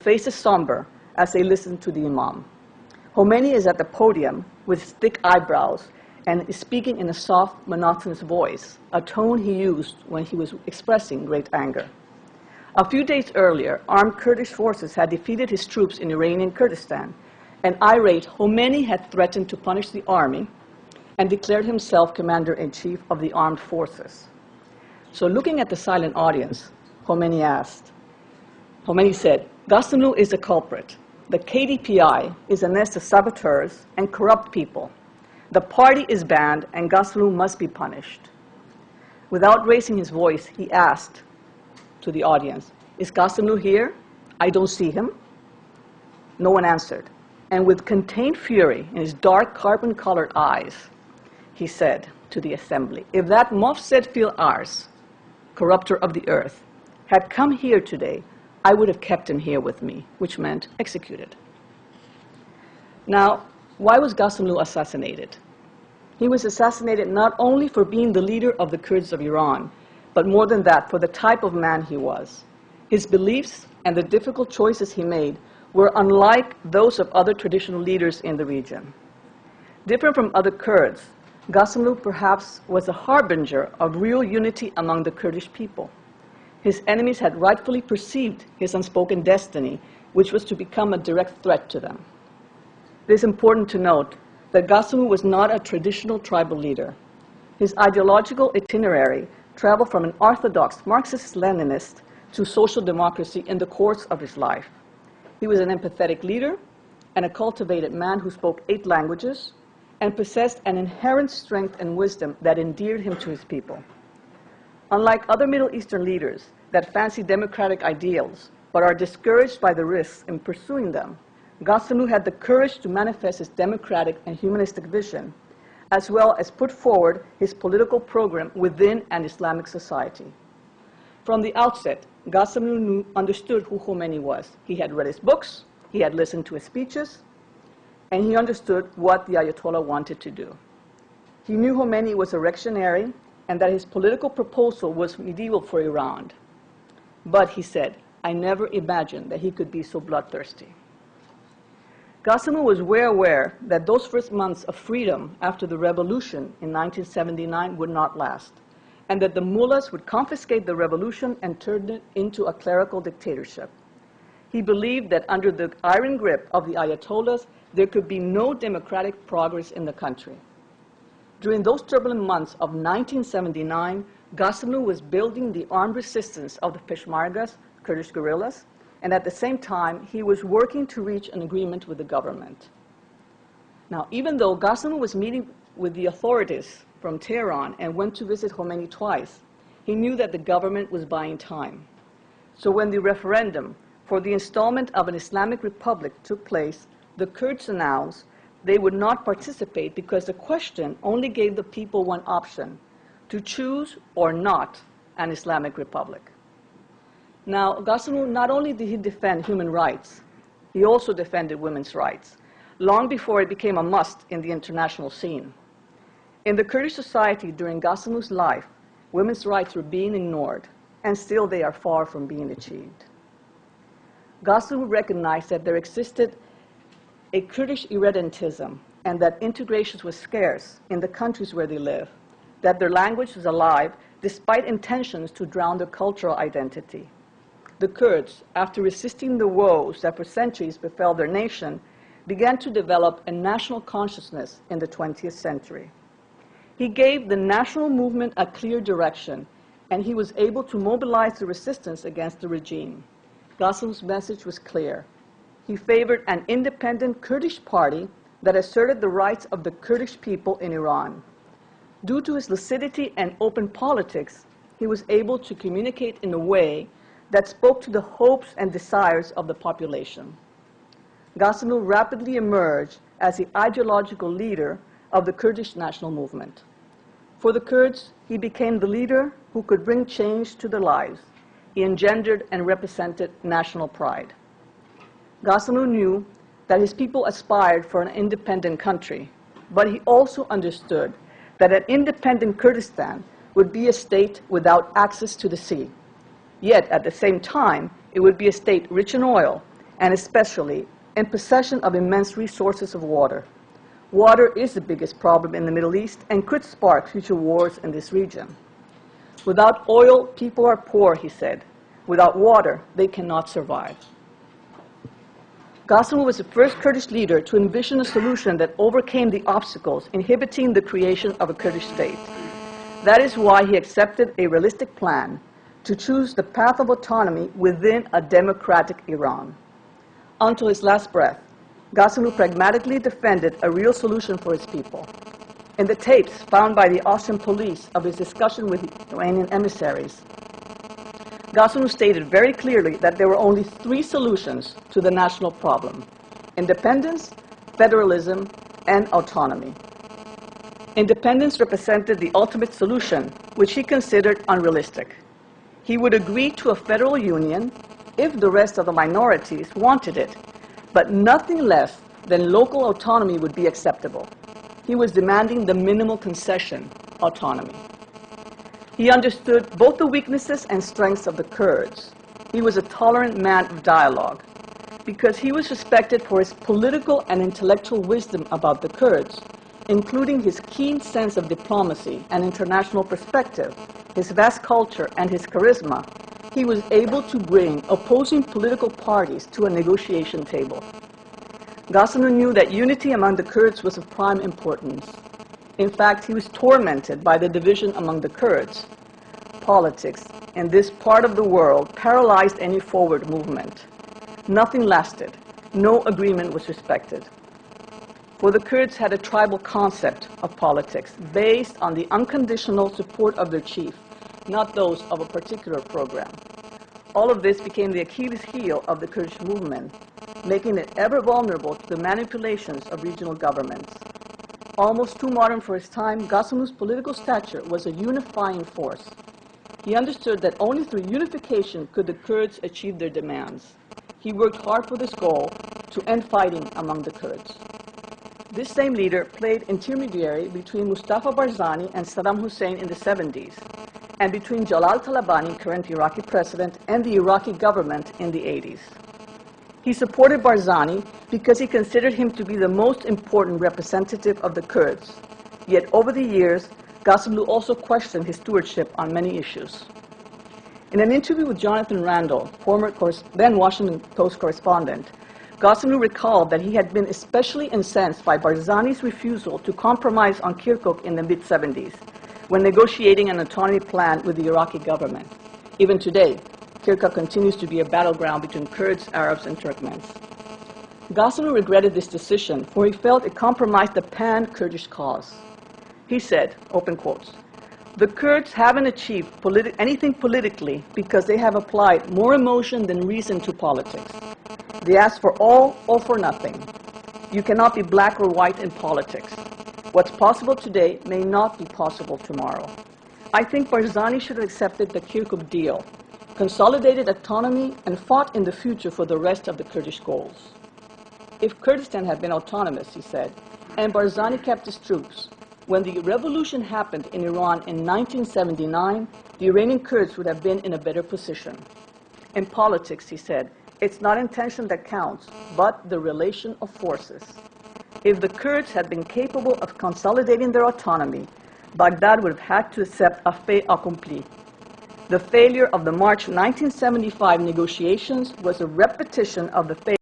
faces somber as they listen to the Imam. Khomeini is at the podium with thick eyebrows and is speaking in a soft, monotonous voice, a tone he used when he was expressing great anger. A few days earlier, armed Kurdish forces had defeated his troops in Iranian Kurdistan, and irate Khomeini had threatened to punish the army and declared himself commander-in-chief of the armed forces. So looking at the silent audience, Khomeini said, Ghassanlu is a culprit. The KDPI is a nest of saboteurs and corrupt people. The party is banned and Ghassanlu must be punished. Without raising his voice, he asked to the audience, is Ghassanlu here? I don't see him. No one answered. And with contained fury in his dark carbon-colored eyes, he said to the assembly, if that Mofsed fil Ars, corrupter of the earth, had come here today, I would have kept him here with me, which meant executed. Now, why was Ghassanlu assassinated? He was assassinated not only for being the leader of the Kurds of Iran, but more than that, for the type of man he was. His beliefs and the difficult choices he made were unlike those of other traditional leaders in the region. Different from other Kurds, Ghassanlu perhaps was a harbinger of real unity among the Kurdish people. His enemies had rightfully perceived his unspoken destiny, which was to become a direct threat to them. It is important to note that Ghassanlu was not a traditional tribal leader. His ideological itinerary traveled from an orthodox Marxist-Leninist to social democracy in the course of his life. He was an empathetic leader and a cultivated man who spoke 8 languages and possessed an inherent strength and wisdom that endeared him to his people. Unlike other Middle Eastern leaders that fancy democratic ideals but are discouraged by the risks in pursuing them, Ghassanlu had the courage to manifest his democratic and humanistic vision, as well as put forward his political program within an Islamic society. From the outset, Ghassanlu understood who Khomeini was. He had read his books, he had listened to his speeches, and he understood what the Ayatollah wanted to do. He knew Khomeini was a reactionary and that his political proposal was medieval for Iran. But, he said, I never imagined that he could be so bloodthirsty. Ghassanlu was well aware that those first months of freedom after the revolution in 1979 would not last, and that the mullahs would confiscate the revolution and turn it into a clerical dictatorship. He believed that under the iron grip of the Ayatollahs, there could be no democratic progress in the country. During those turbulent months of 1979, Ghassanlu was building the armed resistance of the Peshmergas, Kurdish guerrillas, and at the same time, he was working to reach an agreement with the government. Now, even though Ghassanlu was meeting with the authorities from Tehran and went to visit Khomeini twice, he knew that the government was buying time. So when the referendum for the installment of an Islamic Republic took place, the Kurds announced they would not participate because the question only gave the people one option, to choose or not an Islamic Republic. Now, Ghassanlu, not only did he defend human rights, he also defended women's rights, long before it became a must in the international scene. In the Kurdish society during Ghassanlu's life, women's rights were being ignored, and still they are far from being achieved. Ghassanlu recognized that there existed a Kurdish irredentism and that integration was scarce in the countries where they live, that their language was alive despite intentions to drown their cultural identity. The Kurds, after resisting the woes that for centuries befell their nation, began to develop a national consciousness in the 20th century. He gave the national movement a clear direction, and he was able to mobilize the resistance against the regime. Ghassanlu's message was clear. He favored an independent Kurdish party that asserted the rights of the Kurdish people in Iran. Due to his lucidity and open politics, he was able to communicate in a way that spoke to the hopes and desires of the population. Ghassanlu rapidly emerged as the ideological leader of the Kurdish national movement. For the Kurds, he became the leader who could bring change to their lives. He engendered and represented national pride. Ghassanlu knew that his people aspired for an independent country, but he also understood that an independent Kurdistan would be a state without access to the sea. Yet, at the same time, it would be a state rich in oil and especially in possession of immense resources of water. Water is the biggest problem in the Middle East and could spark future wars in this region. Without oil, people are poor, he said. Without water, they cannot survive. Ghassanlu was the first Kurdish leader to envision a solution that overcame the obstacles inhibiting the creation of a Kurdish state. That is why he accepted a realistic plan to choose the path of autonomy within a democratic Iran. Until his last breath, Ghassanlu pragmatically defended a real solution for his people. In the tapes found by the Austrian police of his discussion with Iranian emissaries, Ghassanlu stated very clearly that there were only three solutions to the national problem: independence, federalism, and autonomy. Independence represented the ultimate solution, which he considered unrealistic. He would agree to a federal union if the rest of the minorities wanted it, but nothing less than local autonomy would be acceptable. He was demanding the minimal concession, autonomy. He understood both the weaknesses and strengths of the Kurds. He was a tolerant man of dialogue. Because he was respected for his political and intellectual wisdom about the Kurds, including his keen sense of diplomacy and international perspective, his vast culture, and his charisma, he was able to bring opposing political parties to a negotiation table. Ghassanlu knew that unity among the Kurds was of prime importance. In fact, he was tormented by the division among the Kurds. Politics in this part of the world paralyzed any forward movement. Nothing lasted. No agreement was respected. For the Kurds had a tribal concept of politics based on the unconditional support of their chief, not those of a particular program. All of this became the Achilles heel of the Kurdish movement, making it ever vulnerable to the manipulations of regional governments. Almost too modern for his time, Ghassanlu's political stature was a unifying force. He understood that only through unification could the Kurds achieve their demands. He worked hard for this goal to end fighting among the Kurds. This same leader played intermediary between Mustafa Barzani and Saddam Hussein in the 70s, and between Jalal Talabani, current Iraqi president, and the Iraqi government in the 80s. He supported Barzani because he considered him to be the most important representative of the Kurds. Yet over the years, Ghassanlu also questioned his stewardship on many issues. In an interview with Jonathan Randall, former then Washington Post correspondent, Ghassanlu recalled that he had been especially incensed by Barzani's refusal to compromise on Kirkuk in the mid-70s, when negotiating an autonomy plan with the Iraqi government. Even today, Kirkuk continues to be a battleground between Kurds, Arabs, and Turkmens. Ghassanlu regretted this decision, for he felt it compromised the pan-Kurdish cause. He said, open quotes, "The Kurds haven't achieved anything politically because they have applied more emotion than reason to politics. They ask for all or for nothing. You cannot be black or white in politics. What's possible today may not be possible tomorrow. I think Barzani should have accepted the Kirkuk deal, consolidated autonomy, and fought in the future for the rest of the Kurdish goals. If Kurdistan had been autonomous," he said, "and Barzani kept his troops, when the revolution happened in Iran in 1979, the Iranian Kurds would have been in a better position. In politics," he said, "it's not intention that counts, but the relation of forces. If the Kurds had been capable of consolidating their autonomy, Baghdad would have had to accept a fait accompli. The failure of the March 1975 negotiations was a repetition of the failure